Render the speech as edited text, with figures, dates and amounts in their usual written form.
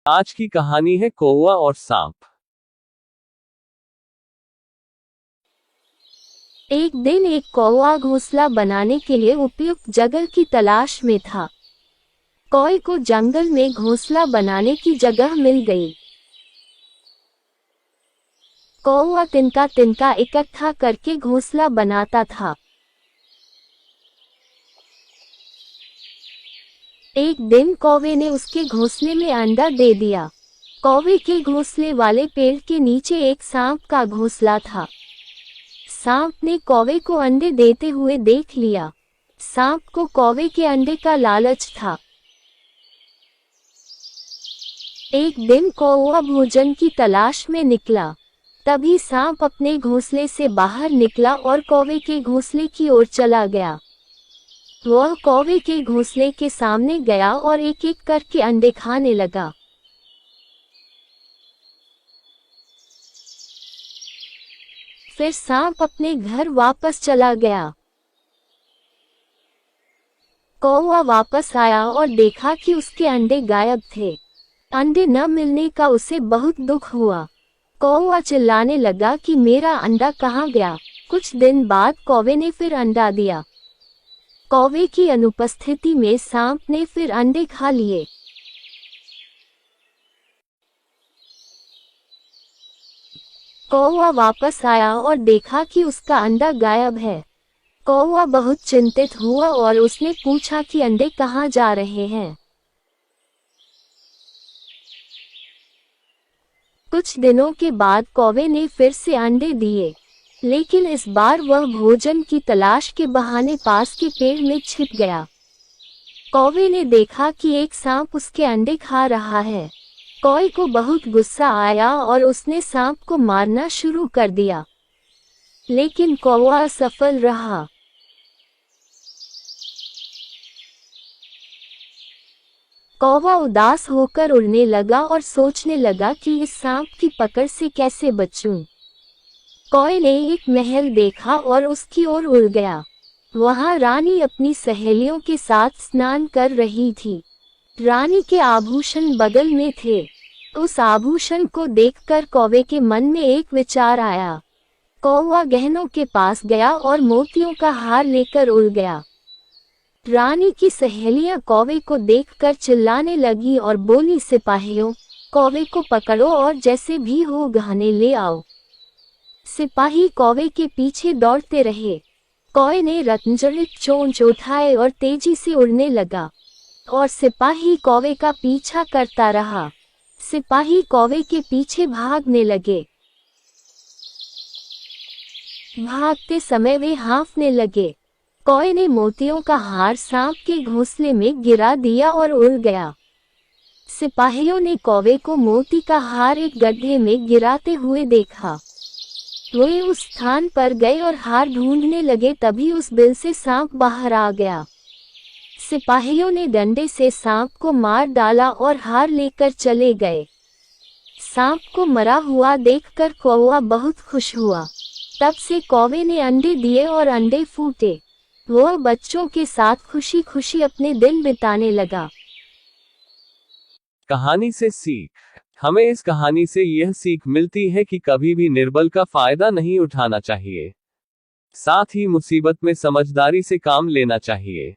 आज की कहानी है कौवा और सांप। एक दिन एक कौवा घोंसला बनाने के लिए उपयुक्त जगह की तलाश में था। कौवे को जंगल में घोंसला बनाने की जगह मिल गई। कौवा तिनका तिनका इकट्ठा करके घोंसला बनाता था। एक दिन कौवे ने उसके घोंसले में अंडा दे दिया। कौवे के घोंसले वाले पेड़ के नीचे एक सांप का घोंसला था। सांप ने कौवे को अंडे देते हुए देख लिया। सांप को कौवे के अंडे का लालच था। एक दिन कौवा भोजन की तलाश में निकला। तभी सांप अपने घोंसले से बाहर निकला और कौवे के घोंसले की ओर चला गया। वह कौवे के घोंसले के सामने गया और एक एक करके अंडे खाने लगा। फिर सांप अपने घर वापस चला गया। कौवा वापस आया और देखा कि उसके अंडे गायब थे। अंडे न मिलने का उसे बहुत दुख हुआ। कौवा चिल्लाने लगा कि मेरा अंडा कहाँ गया। कुछ दिन बाद कौवे ने फिर अंडा दिया। कौवे की अनुपस्थिति में सांप ने फिर अंडे खा लिए। कौवा वापस आया और देखा कि उसका अंडा गायब है। कौवा बहुत चिंतित हुआ और उसने पूछा कि अंडे कहाँ जा रहे हैं। कुछ दिनों के बाद कौवे ने फिर से अंडे दिए, लेकिन इस बार वह भोजन की तलाश के बहाने पास के पेड़ में छिप गया। कौवे ने देखा कि एक सांप उसके अंडे खा रहा है। कौवे को बहुत गुस्सा आया और उसने सांप को मारना शुरू कर दिया, लेकिन कौवा असफल रहा। कौवा उदास होकर उड़ने लगा और सोचने लगा कि इस सांप की पकड़ से कैसे बचूं। कौवे ने एक महल देखा और उसकी ओर उड़ गया। वहां रानी अपनी सहेलियों के साथ स्नान कर रही थी। रानी के आभूषण बगल में थे। उस आभूषण को देखकर कौवे के मन में एक विचार आया। कौवा गहनों के पास गया और मोतियों का हार लेकर उड़ गया। रानी की सहेलियां कौवे को देखकर चिल्लाने लगी और बोली, सिपाहियों, कौवे को पकड़ो और जैसे भी हो गहने ले आओ। सिपाही कौवे के पीछे दौड़ते रहे। कौवे ने रत्नजड़ित चोंच उठाए और तेजी से उड़ने लगा, और सिपाही कौवे का पीछा करता रहा। सिपाही कौवे के पीछे भागने लगे। भागते समय वे हाँफने लगे। कौवे ने मोतियों का हार सांप के घोंसले में गिरा दिया और उड़ गया। सिपाहियों ने कौवे को मोती का हार एक गड्ढे में गिराते हुए देखा। वे उस स्थान पर गए और हार ढूंढने लगे। तभी उस बिल से सांप बाहर आ गया। सिपाहियों ने डंडे से सांप को मार डाला और हार लेकर चले गए। सांप को मरा हुआ देखकर कौवा बहुत खुश हुआ। तब से कौवे ने अंडे दिए और अंडे फूटे। वह बच्चों के साथ खुशी खुशी अपने दिन बिताने लगा। कहानी से सीख। हमें इस कहानी से यह सीख मिलती है कि कभी भी निर्बल का फायदा नहीं उठाना चाहिए। साथ ही मुसीबत में समझदारी से काम लेना चाहिए।